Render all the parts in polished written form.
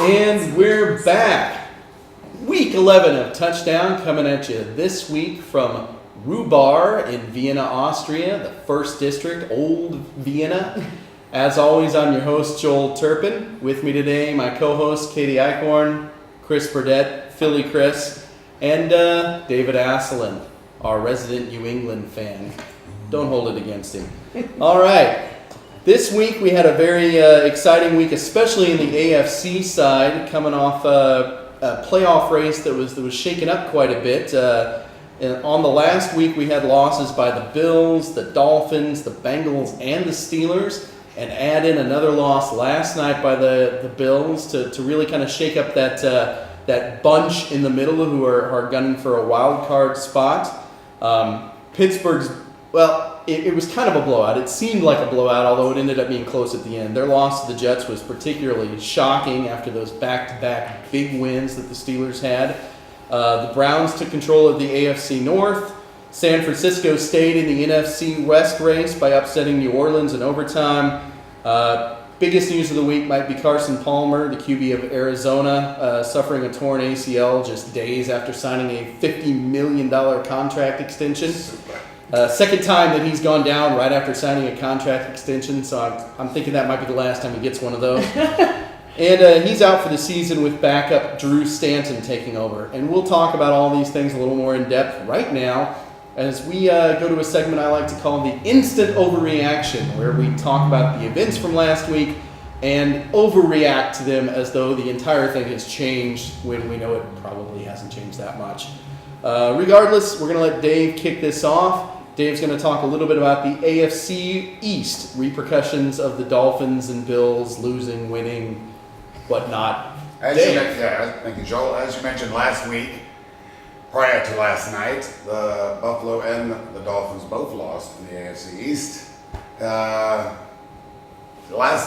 And we're back. Week 11 of Touchdown coming at you this week from Rubar in Vienna, Austria, the 1st District, Old Vienna. As always, I'm your host, Joel Turpin. With me today, my co-host, Katie Aichhorn, Chris Burdette, Philly Chris, and David Asselin, our resident New England fan. Don't hold it against him. All right. This week we had a very exciting week, especially in the AFC side, coming off a playoff race that was shaken up quite a bit. And on the last week we had losses by the Bills, the Dolphins, the Bengals, and the Steelers, and add in another loss last night by the Bills to really kind of shake up that bunch in the middle who are gunning for a wild card spot. Pittsburgh's, well, it was kind of a blowout. It seemed like a blowout, although it ended up being close at the end. Their loss to the Jets was particularly shocking after those back-to-back big wins that the Steelers had. The Browns took control of the AFC North. San Francisco stayed in the NFC West race by upsetting New Orleans in overtime. Biggest news of the week might be Carson Palmer, the QB of Arizona, suffering a torn ACL just days after signing a $50 million contract extension. Second time that he's gone down right after signing a contract extension, so I'm thinking that might be the last time he gets one of those. And he's out for the season with backup Drew Stanton taking over. And we'll talk about all these things a little more in depth right now as we go to a segment I like to call the Instant Overreaction, where we talk about the events from last week and overreact to them as though the entire thing has changed when we know it probably hasn't changed that much. Regardless, we're going to let Dave kick this off. Dave's going to talk a little bit about the AFC East, repercussions of the Dolphins and Bills losing, winning, whatnot. Thank you, Joel. As you mentioned last week, prior to last night, the Buffalo and the Dolphins both lost in the AFC East. Last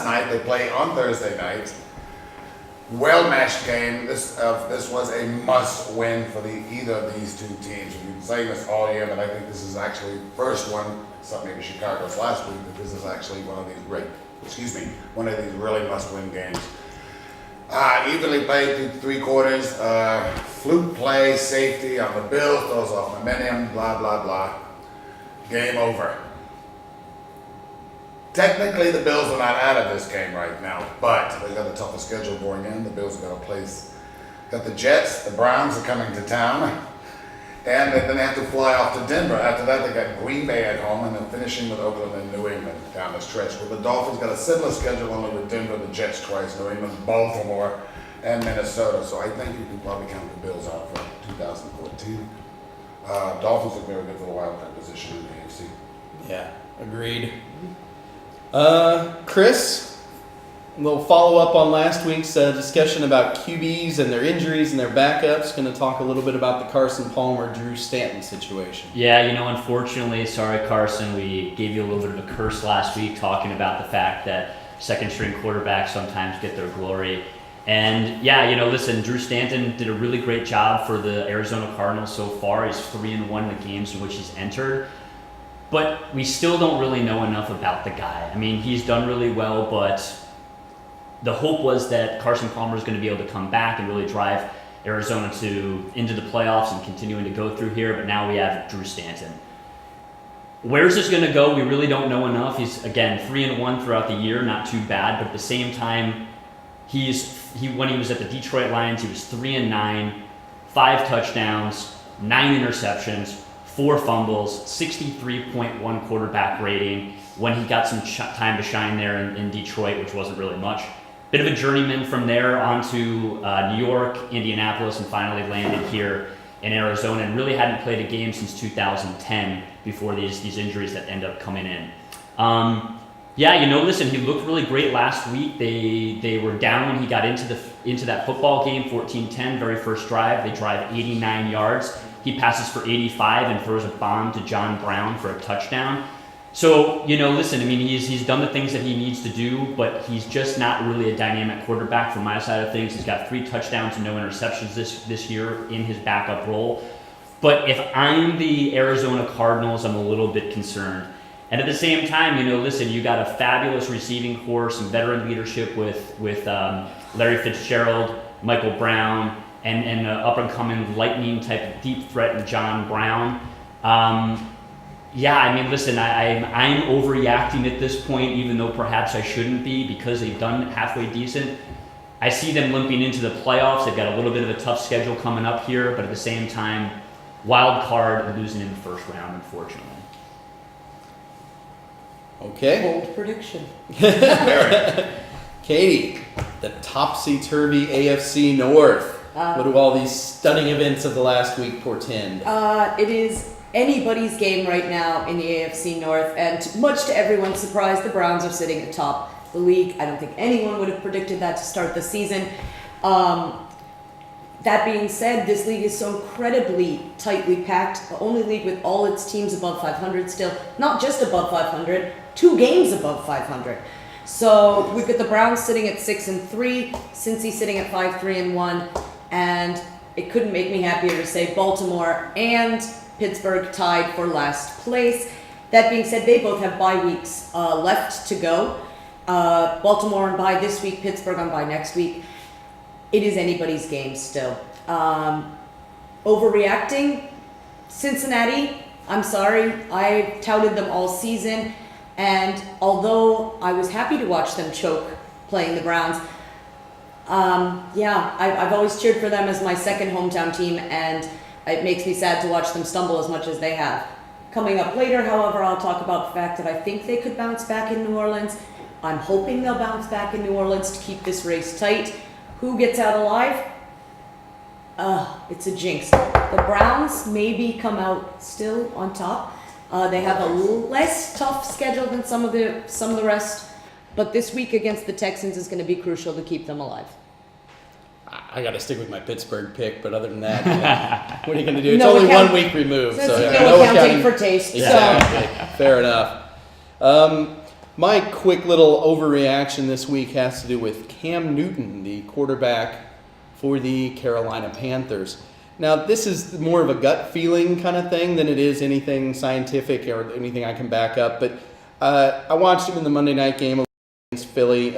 night, they play on Thursday night. Well-matched game. This was a must-win for either of these two teams. We've been saying this all year, but I think this is actually the first one, except maybe Chicago's last week, but this is actually one of these really must-win games. Evenly played through 3 quarters. Fluke play, safety on the Bills, throws off momentum, blah, blah, blah. Game over. Technically, the Bills are not out of this game right now, but they got a tougher schedule going in. The Bills are going to got the Jets, the Browns are coming to town, and then they have to fly off to Denver. After that, they got Green Bay at home, and then finishing with Oakland and New England down the stretch. But the Dolphins got a similar schedule, only with Denver, the Jets twice, New England, Baltimore, and Minnesota. So I think you can probably count the Bills out for 2014. Dolphins are very good for the wild card position in the AFC. Yeah, agreed. Chris, we'll follow up on last week's discussion about QBs and their injuries and their backups. Going to talk a little bit about the Carson Palmer, Drew Stanton situation. Yeah, unfortunately, sorry, Carson, we gave you a little bit of a curse last week talking about the fact that second-string quarterbacks sometimes get their glory. And yeah, listen, Drew Stanton did a really great job for the Arizona Cardinals so far. He's 3-1 in the games in which he's entered. But we still don't really know enough about the guy. I mean, he's done really well, but the hope was that Carson Palmer is going to be able to come back and really drive Arizona into the playoffs and continuing to go through here. But now we have Drew Stanton. Where's this going to go? We really don't know enough. He's, again, 3-1 throughout the year, not too bad. But at the same time, when he was at the Detroit Lions, he was 3-9, 5 touchdowns, 9 interceptions, 4 fumbles, 63.1 quarterback rating when he got some time to shine there in Detroit, which wasn't really much. Bit of a journeyman from there on to New York, Indianapolis, and finally landed here in Arizona, and really hadn't played a game since 2010 before these injuries that end up coming in. Listen, he looked really great last week. They were down when he got into that football game, 14-10, very first drive. They drive 89 yards. He passes for 85 and throws a bomb to John Brown for a touchdown. So, listen, I mean, he's done the things that he needs to do, but he's just not really a dynamic quarterback from my side of things. He's got 3 touchdowns and no interceptions this year in his backup role. But if I'm the Arizona Cardinals, I'm a little bit concerned. And at the same time, listen, you got a fabulous receiving corps, some veteran leadership with Larry Fitzgerald, Michael Brown, and an up-and-coming lightning type of deep threat in John Brown. Listen, I'm overreacting at this point, even though perhaps I shouldn't be, because they've done halfway decent. I see them limping into the playoffs. They've got a little bit of a tough schedule coming up here, but at the same time, wild card and losing in the first round, unfortunately. Okay. Bold prediction. Katie, the topsy-turvy AFC North. What do all these stunning events of the last week portend? It is anybody's game right now in the AFC North, and much to everyone's surprise, the Browns are sitting atop the league. I don't think anyone would have predicted that to start the season. That being said, this league is so incredibly tightly packed. The only league with all its teams above 500 still. Not just above 500, 2 games above 500. So we've got the Browns sitting at 6-3, Cincy sitting at 5-3-1, and it couldn't make me happier to say Baltimore and Pittsburgh tied for last place. That being said, they both have bye weeks left to go. Baltimore on bye this week, Pittsburgh on bye next week. It is anybody's game still. Overreacting, Cincinnati, I'm sorry. I touted them all season, and although I was happy to watch them choke playing the Browns, I've always cheered for them as my second hometown team, and it makes me sad to watch them stumble as much as they have. Coming up later, however, I'll talk about the fact that I think they could bounce back in New Orleans. I'm hoping they'll bounce back in New Orleans to keep this race tight. Who gets out alive? It's a jinx. The Browns maybe come out still on top. They have a less tough schedule than some of the rest, but this week against the Texans is going to be crucial to keep them alive. I got to stick with my Pittsburgh pick, but other than that, what are you going to do? It's No only account- 1 week removed, That's so no accounting for taste. Exactly. Fair enough. My quick little overreaction this week has to do with Cam Newton, the quarterback for the Carolina Panthers. Now, this is more of a gut feeling kind of thing than it is anything scientific or anything I can back up. But I watched him in the Monday night game against Philly.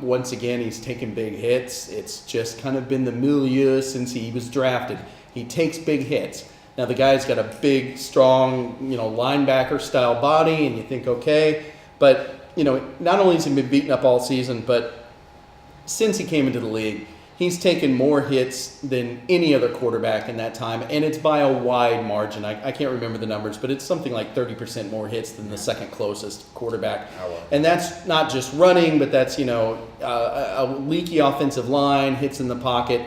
Once again, he's taken big hits. It's just kind of been the milieu since he was drafted. He takes big hits. Now, the guy's got a big, strong, linebacker-style body, and you think, okay. But, not only has he been beaten up all season, but since he came into the league, he's taken more hits than any other quarterback in that time, and it's by a wide margin. I can't remember the numbers, but it's something like 30% more hits than the second closest quarterback. And that's not just running, but that's, a leaky offensive line, hits in the pocket.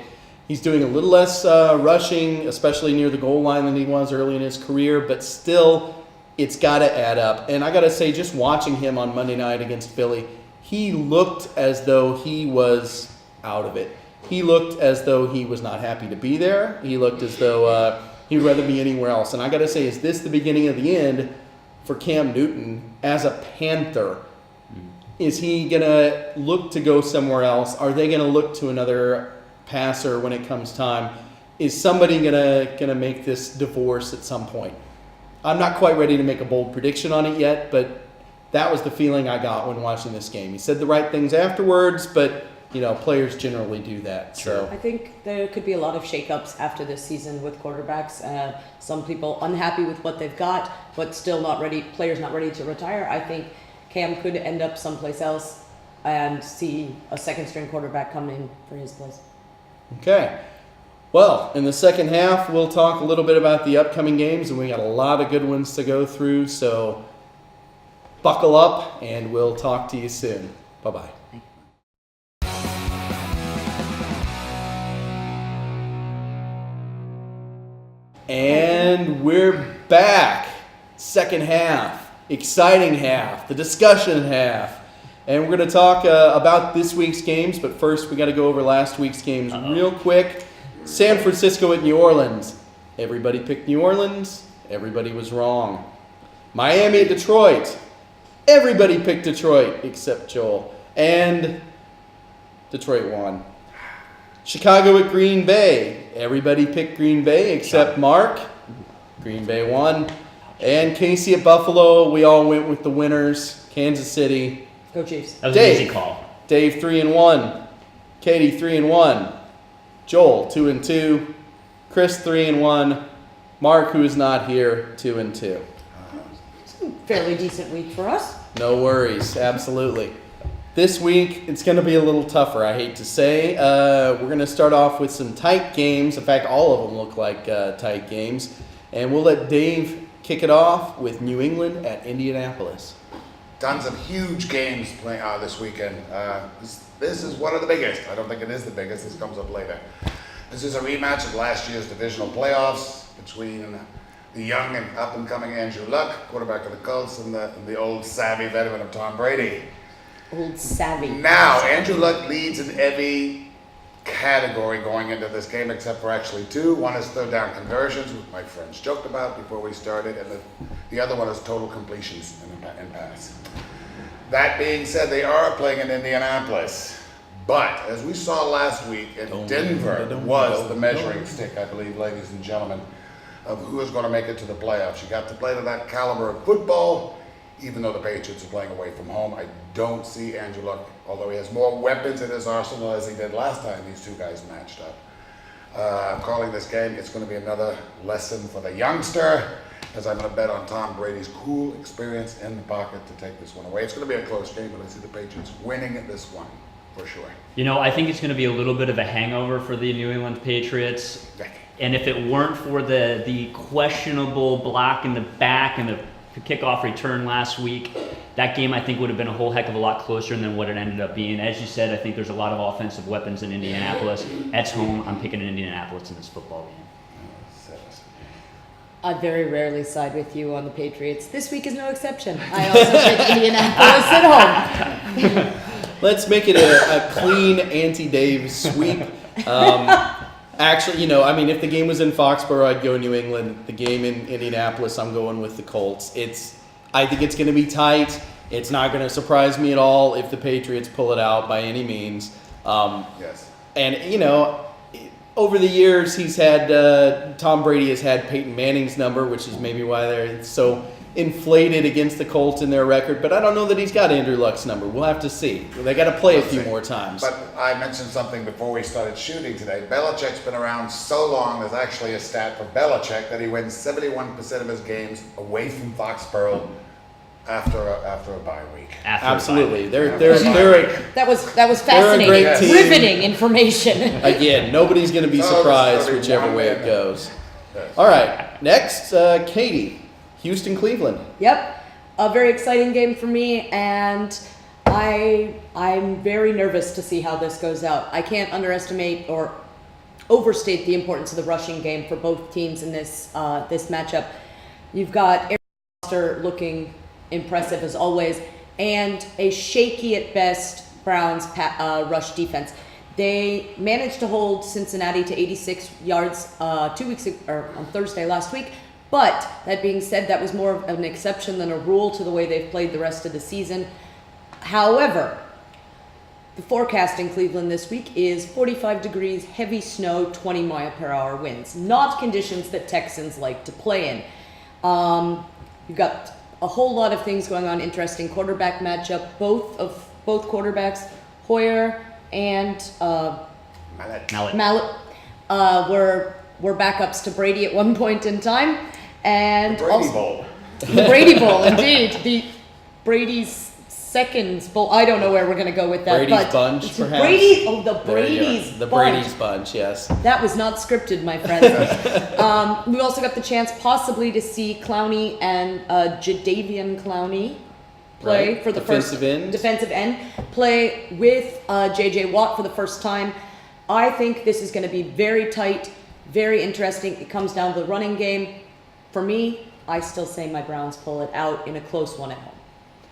He's doing a little less rushing, especially near the goal line than he was early in his career, but still, it's got to add up. And I got to say, just watching him on Monday night against Philly, he looked as though he was out of it. He looked as though he was not happy to be there. He looked as though he'd rather be anywhere else. And I got to say, is this the beginning of the end for Cam Newton as a Panther? Is he going to look to go somewhere else? Are they going to look to another passer when it comes time? Is somebody going to make this divorce at some point? I'm not quite ready to make a bold prediction on it yet, but that was the feeling I got when watching this game. He said the right things afterwards, but players generally do that. So I think there could be a lot of shakeups after this season with quarterbacks. Some people unhappy with what they've got, but still not ready. Players not ready to retire. I think Cam could end up someplace else and see a second-string quarterback come in for his place. Okay. Well, in the second half, we'll talk a little bit about the upcoming games, and we got a lot of good ones to go through. So buckle up, and we'll talk to you soon. Bye-bye. And we're back. Second half, exciting half, the discussion half. And we're going to talk about this week's games, but first we got to go over last week's games real quick. San Francisco at New Orleans. Everybody picked New Orleans. Everybody was wrong. Miami at Detroit. Everybody picked Detroit except Joel. And Detroit won. Chicago at Green Bay. Everybody picked Green Bay except Mark. Green Bay won. And Casey at Buffalo, we all went with the winners. Kansas City. Go Chiefs. That was an easy call. Dave 3-1. Katie 3-1. Joel 2-2. Chris 3-1. Mark, who is not here, 2-2. Fairly decent week for us. No worries, absolutely. This week, it's going to be a little tougher, I hate to say. We're going to start off with some tight games. In fact, all of them look like tight games. And we'll let Dave kick it off with New England at Indianapolis. Tons of huge games playing this weekend. This is one of the biggest. I don't think it is the biggest. This comes up later. This is a rematch of last year's divisional playoffs between the young and up-and-coming Andrew Luck, quarterback of the Colts, and the old savvy veteran of Tom Brady. Old savvy. Now, Andrew Luck leads in every category going into this game except for actually two. One is third down conversions, which my friends joked about before we started, and the other one is total completions in pass. That being said, they are playing in Indianapolis. But as we saw last week, Denver was the measuring stick, I believe, ladies and gentlemen, of who is going to make it to the playoffs. You got to play to that caliber of football, even though the Patriots are playing away from home. I don't see Andrew Luck, although he has more weapons in his arsenal as he did last time these two guys matched up. I'm calling this game, it's going to be another lesson for the youngster, as I'm going to bet on Tom Brady's cool experience in the pocket to take this one away. It's going to be a close game, but I see the Patriots winning this one for sure. You know, I think it's going to be a little bit of a hangover for the New England Patriots. And if it weren't for the questionable block in the back and the kickoff return last week, that game I think would have been a whole heck of a lot closer than what it ended up being. As you said, I think there's a lot of offensive weapons in Indianapolis. At home, I'm picking Indianapolis in this football game. I very rarely side with you on the Patriots. This week is no exception. I also pick Indianapolis at home. Let's make it a clean anti-Dave sweep. Actually, you know, I mean, if the game was in Foxborough, I'd go New England. The game in Indianapolis, I'm going with the Colts. I think it's going to be tight. It's not going to surprise me at all if the Patriots pull it out by any means. Yes. And, you know, over the years, he's had Tom Brady has had Peyton Manning's number, which is maybe why they're so inflated against the Colts in their record. But I don't know that he's got Andrew Luck's number. We'll have to see. They got to play a few more times. But I mentioned something before we started shooting today. Belichick's been around so long, there's actually a stat for Belichick that he wins 71% of his games away from Foxborough after a bye week. Absolutely. They're That was fascinating. great team. Riveting information. again, nobody's going to be surprised whichever way it goes. Yes. All right. Next, Katie, Houston, Cleveland. Yep, a very exciting game for me, and I'm very nervous to see how this goes out. I can't underestimate or overstate the importance of the rushing game for both teams in this matchup. You've got Aaron Foster looking impressive as always, and a shaky at best Browns rush defense. They managed to hold Cincinnati to 86 yards 2 weeks ago, or on Thursday last week. But that being said, that was more of an exception than a rule to the way they've played the rest of the season. However, the forecast in Cleveland this week is 45 degrees, heavy snow, 20-mile-per-hour winds. Not conditions that Texans like to play in. You've got a whole lot of things going on. Interesting quarterback matchup. Both quarterbacks, Hoyer and Mallet, were backups to Brady at one point in time. And The Brady Bowl. The Brady Bowl, indeed. The Brady's Seconds Bowl. I don't know where we're going to go with that. Brady's but Bunch, perhaps? The There you Brady's are. The Bunch. Brady's Bunch, yes. That was not scripted, my friend. We also got the chance possibly to see Clowney and Jadeveon Clowney play Right. for the Defensive end. defensive end, play with J.J. Watt for the first time. I think this is going to be very tight, very interesting. It comes down to the running game. For me, I still say my Browns pull it out in a close one at home.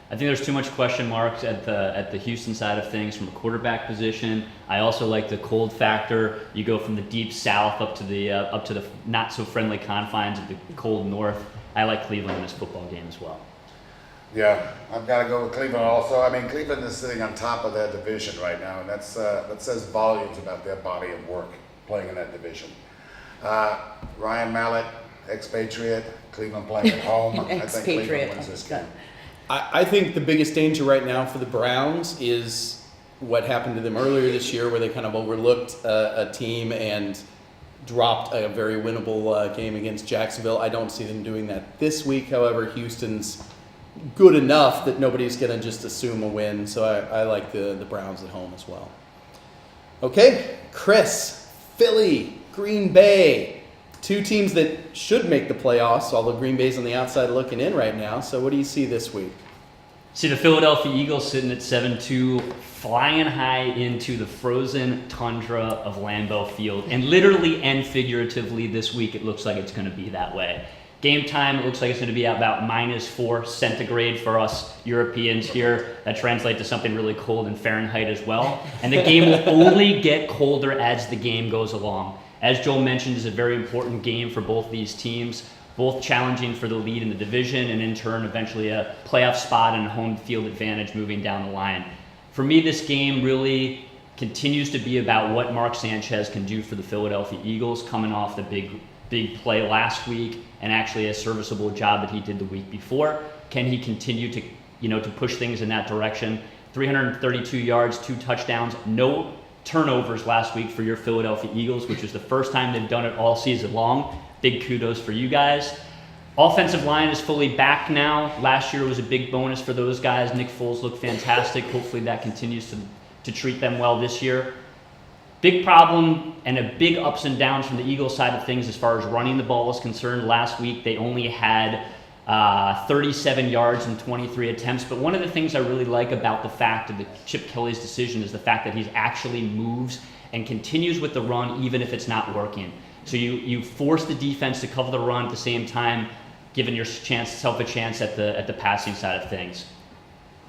I think there's too much question marks at the Houston side of things from a quarterback position. I also like the cold factor. You go from the deep south up to the not so friendly confines of the cold north. I like Cleveland in this football game as well. Yeah, I've got to go with Cleveland also. I mean, Cleveland is sitting on top of their division right now, and that says volumes about their body of work playing in that division. Ryan Mallett expatriate. Cleveland playing at home. I think Expatriate. Cleveland wins this game. I think the biggest danger right now for the Browns is what happened to them earlier this year, where they kind of overlooked a team and dropped a very winnable game against Jacksonville. I don't see them doing that this week. However, Houston's good enough that nobody's going to just assume a win. So I like the Browns at home as well. Okay, Chris, Philly, Green Bay. Two teams that should make the playoffs, although Green Bay's on the outside looking in right now. So what do you see this week? See the Philadelphia Eagles sitting at 7-2, flying high into the frozen tundra of Lambeau Field. And literally and figuratively this week, it looks like it's going to be that way. Game time, it looks like it's going to be about -4 centigrade for us Europeans here. That translates to something really cold in Fahrenheit as well. And the game will only get colder as the game goes along. As Joel mentioned, it's a very important game for both these teams, both challenging for the lead in the division and in turn eventually a playoff spot and a home field advantage moving down the line. For me, this game really continues to be about what Mark Sanchez can do for the Philadelphia Eagles, coming off the big play last week and actually a serviceable job that he did the week before. Can he continue to push things in that direction? 332 yards, 2 touchdowns, no turnovers last week for your Philadelphia Eagles, which is the first time they've done it all season long. Big kudos for you guys. Offensive line is fully back now. Last year was a big bonus for those guys. Nick Foles looked fantastic. Hopefully that continues to treat them well this year. Big problem and a big ups and downs from the Eagles side of things as far as running the ball is concerned. Last week they only had 37 yards and 23 attempts. But one of the things I really like about the fact of the Chip Kelly's decision is the fact that he actually moves and continues with the run even if it's not working. So you force the defense to cover the run at the same time, giving yourself a chance at the passing side of things.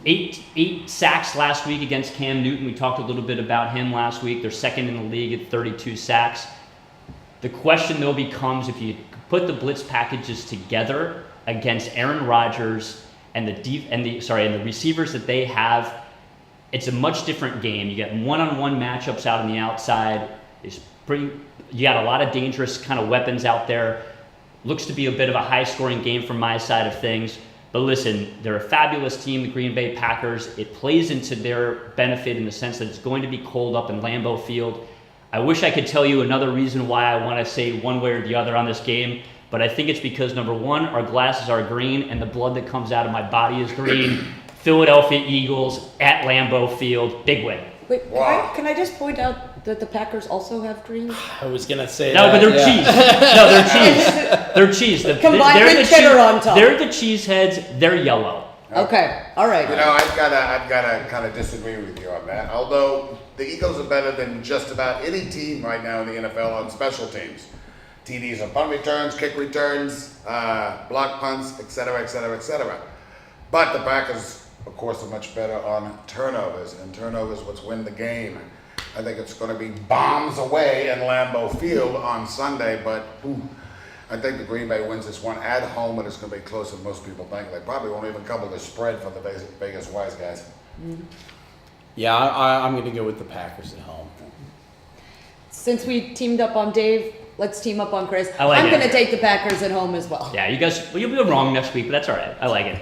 Eight sacks last week against Cam Newton. We talked a little bit about him last week. They're second in the league at 32 sacks. The question though becomes if you put the blitz packages together against Aaron Rodgers and the receivers that they have, it's a much different game. You get one-on-one matchups out on the outside. You got a lot of dangerous kind of weapons out there. Looks to be a bit of a high-scoring game from my side of things. But listen, they're a fabulous team, the Green Bay Packers. It plays into their benefit in the sense that it's going to be cold up in Lambeau Field. I wish I could tell you another reason why I want to say one way or the other on this game, but I think it's because, number one, our glasses are green and the blood that comes out of my body is green. Philadelphia Eagles at Lambeau Field, big win. Wait, Wow. can I just point out that the Packers also have green? I was going to say No, that. but they're cheese. No, they're cheese. They're cheese. Combined they're with the cheddar on top. They're the cheeseheads. They're yellow. Okay, all right. You know, I've gotta kind of disagree with you on that. Although the Eagles are better than just about any team right now in the NFL on special teams. TDs on punt returns, kick returns, block punts, etc., etc., etc. But the Packers, of course, are much better on turnovers, and turnovers what's win the game. I think it's going to be bombs away in Lambeau Field on Sunday, but I think the Green Bay wins this one at home, and it's going to be closer than most people think. They probably won't even cover the spread for the Vegas wise guys. Yeah, I'm going to go with the Packers at home. Since we teamed up on Dave, let's team up on Chris. I like I'm it. going to take the Packers at home as well. Yeah, you guys, well, you'll be wrong next week, but that's all right. I like it.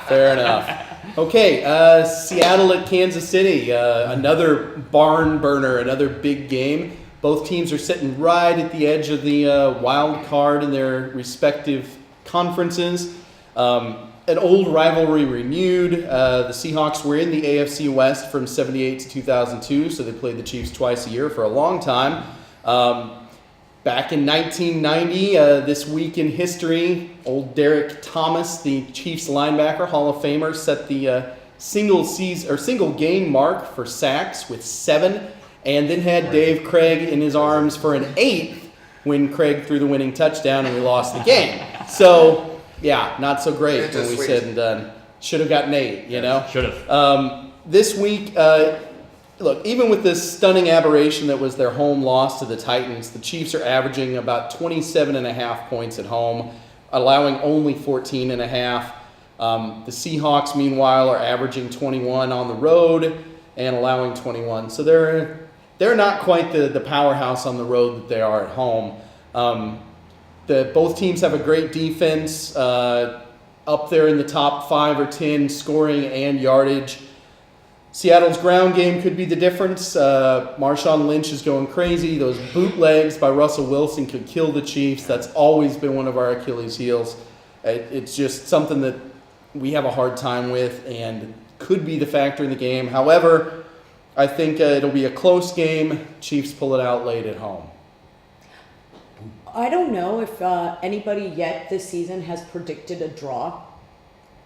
Fair enough. Okay, Seattle at Kansas City. Another barn burner, another big game. Both teams are sitting right at the edge of the wild card in their respective conferences. An old rivalry renewed. The Seahawks were in the AFC West from 78 to 2002, so they played the Chiefs twice a year for a long time. Back in 1990, this week in history, old Derek Thomas, the Chiefs linebacker, Hall of Famer, set the single game mark for sacks with 7, and then had Dave Craig in his arms for an 8th when Craig threw the winning touchdown and we lost the game. So, yeah, not so great when we said and done. Should have gotten 8, you know? Should have. This week, look, even with this stunning aberration that was their home loss to the Titans, the Chiefs are averaging about 27.5 points at home, allowing only 14.5. The Seahawks, meanwhile, are averaging 21 on the road and allowing 21. So they're not quite the powerhouse on the road that they are at home. both teams have a great defense, up there in the top 5 or 10 scoring and yardage. Seattle's ground game could be the difference. Marshawn Lynch is going crazy. Those bootlegs by Russell Wilson could kill the Chiefs. That's always been one of our Achilles heels. It's just something that we have a hard time with and could be the factor in the game. However, I think it'll be a close game. Chiefs pull it out late at home. I don't know if anybody yet this season has predicted a draw.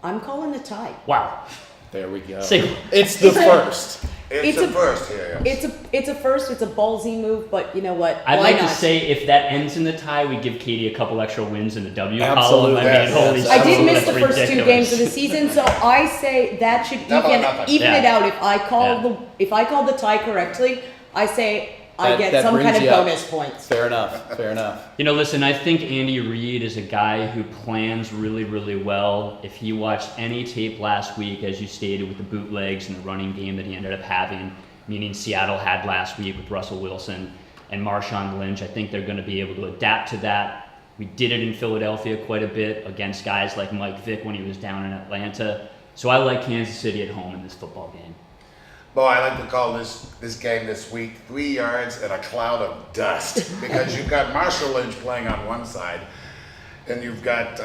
I'm calling a tie. Wow. There we go. Single. It's the first. It's a first here. It's a first. It's a ballsy move, but you know what? I'd Why like not? to say if that ends in the tie, we give Katie a couple extra wins in the W Absolutely. column. I mean, holy Yes. I did smokes, miss the that's first 2 ridiculous. games of the season, so I say that should even Yeah. it out. If I call the tie correctly, I say I That- get that some brings kind of you up. bonus points. Fair enough. Fair enough. You know, listen, I think Andy Reid is a guy who plans really, really well. If he watched any tape last week, as you stated, with the bootlegs and the running game that he ended up having, meaning Seattle had last week with Russell Wilson and Marshawn Lynch, I think they're going to be able to adapt to that. We did it in Philadelphia quite a bit against guys like Mike Vick when he was down in Atlanta. So I like Kansas City at home in this football game. Boy, I like to call this game this week 3 yards and a cloud of dust because you've got Marshall Lynch playing on one side and you've got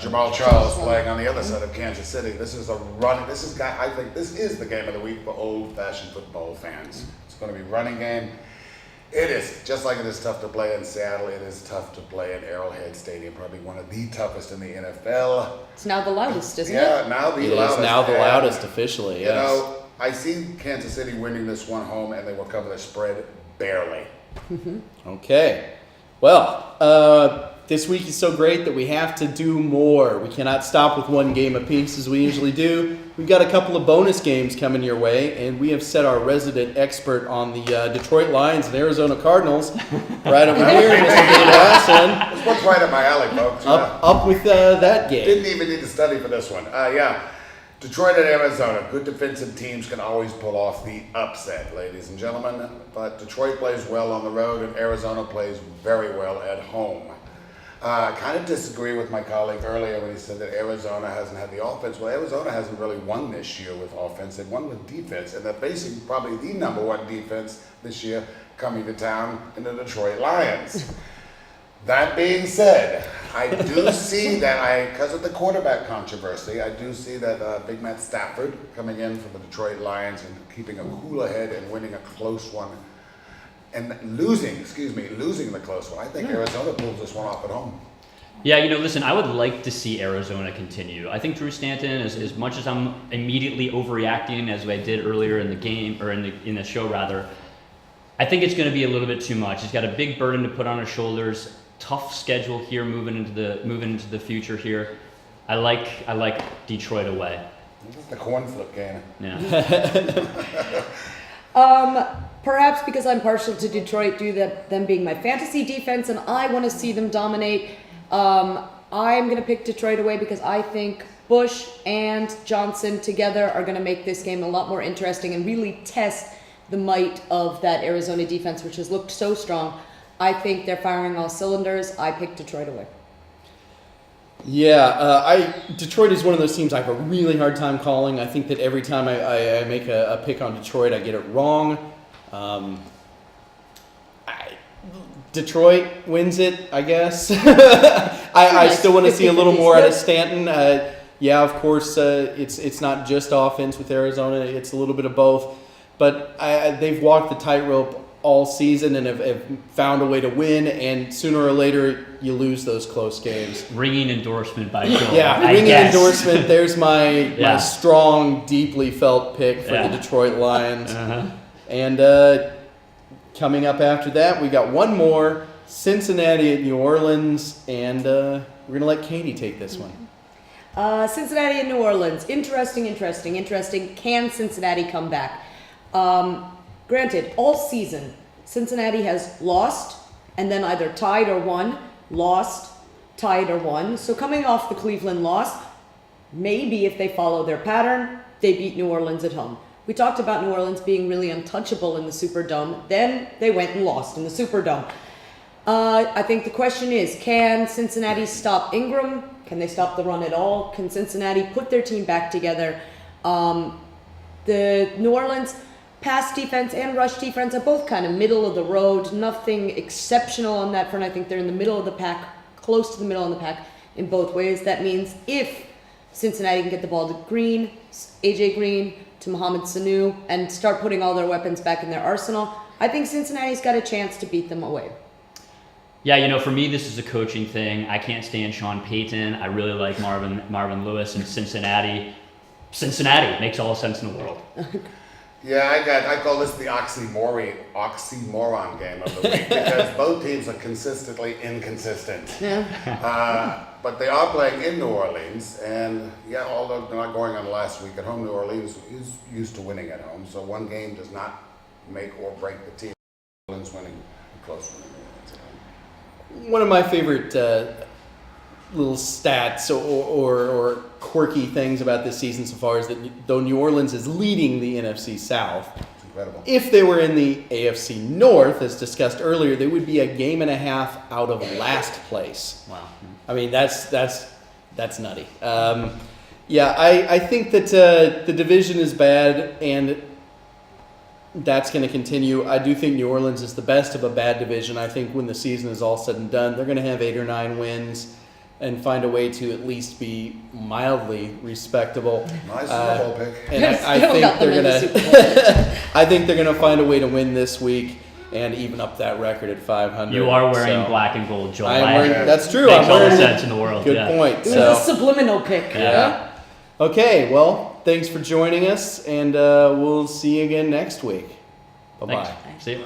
Jamal Charles playing on the other side of Kansas City. This is I think this is the game of the week for old-fashioned football fans. It's going to be running game. It is, just like it is tough to play in Seattle, it is tough to play in Arrowhead Stadium, probably one of the toughest in the NFL. It's now the loudest, isn't Yeah, it? now the It loudest. is now the And, loudest officially, You yes. know, I see Kansas City winning this one home, and they will cover the spread barely. Okay. Well, this week is so great that we have to do more. We cannot stop with one game apiece as we usually do. We've got a couple of bonus games coming your way, and we have set our resident expert on the Detroit Lions and Arizona Cardinals right over here, Mr. David Asselin, This one's right up my alley, folks. up with that game. Didn't even need to study for this one. Yeah. Detroit and Arizona, good defensive teams can always pull off the upset, ladies and gentlemen. But Detroit plays well on the road, and Arizona plays very well at home. I kind of disagree with my colleague earlier when he said that Arizona hasn't had the offense. Well, Arizona hasn't really won this year with offense. They've won with defense, and they're facing probably the number one defense this year coming to town in the Detroit Lions. That being said, I do see that because of the quarterback controversy, I do see that Big Matt Stafford coming in from the Detroit Lions and keeping a cooler head and winning a close one and losing the close one. I think Arizona pulls this one off at home. Yeah, you know, listen, I would like to see Arizona continue. I think Drew Stanton, as much as I'm immediately overreacting as I did earlier in the game, or in the show rather, I think it's going to be a little bit too much. He's got a big burden to put on his shoulders. Tough schedule here moving into the future here. I like Detroit away. This is the coin flip game. Yeah. Perhaps because I'm partial to Detroit due to them being my fantasy defense and I want to see them dominate. I'm going to pick Detroit away because I think Bush and Johnson together are going to make this game a lot more interesting and really test the might of that Arizona defense, which has looked so strong. I think they're firing all cylinders. I pick Detroit away. Yeah, Detroit is one of those teams I have a really hard time calling. I think that every time I make a pick on Detroit, I get it wrong. Detroit wins it, I guess. I still want to see a little more out of Stanton. Yeah, of course, it's not just offense with Arizona. It's a little bit of both. But they've walked the tightrope all season and have found a way to win, and sooner or later you lose those close games. Ringing endorsement by Joel. Yeah, I ringing guess. endorsement. There's my Yeah. strong, deeply felt pick for Yeah. the Detroit Lions. Uh-huh. And coming up after that, we got one more, Cincinnati at New Orleans, and we're going to let Katie take this one. Cincinnati and New Orleans. Interesting. Can Cincinnati come back? Granted, all season, Cincinnati has lost and then either tied or won, lost, tied or won. So coming off the Cleveland loss, maybe if they follow their pattern, they beat New Orleans at home. We talked about New Orleans being really untouchable in the Superdome. Then they went and lost in the Superdome. I think the question is, can Cincinnati stop Ingram? Can they stop the run at all? Can Cincinnati put their team back together? The New Orleans pass defense and rush defense are both kind of middle of the road. Nothing exceptional on that front. I think they're in the middle of the pack, close to the middle of the pack in both ways. That means if Cincinnati can get the ball to Green, AJ Green, to Mohamed Sanu, and start putting all their weapons back in their arsenal, I think Cincinnati's got a chance to beat them away. Yeah, for me, this is a coaching thing. I can't stand Sean Payton. I really like Marvin Lewis in Cincinnati. Cincinnati makes all the sense in the world. Yeah, I call this the oxymoron game of the week because both teams are consistently inconsistent. Yeah. But they are playing in New Orleans, and yeah, although they're not going on last week at home, New Orleans is used to winning at home, so one game does not make or break the team. New Orleans winning a close one. One of my favorite little stats or quirky things about this season so far is that though New Orleans is leading the NFC South, It's incredible. if they were in the AFC North, as discussed earlier, they would be a game and a half out of last place. Wow. I mean, that's nutty. I think that the division is bad, and that's going to continue. I do think New Orleans is the best of a bad division. I think when the season is all said and done, they're going to have 8 or 9 wins and find a way to at least be mildly respectable. Nice Super Bowl pick. And I Still think got them they're in the going Super to. I think they're going to find a way to win this week and even up that record at 500. You are wearing So, black and gold, Joel. I'm wearing, that's true. Makes I'm all the wearing sense in the world. Good yeah. point. It was So, a subliminal pick. yeah. Okay, well, thanks for joining us, and we'll see you again next week. Bye-bye. Thanks. See you.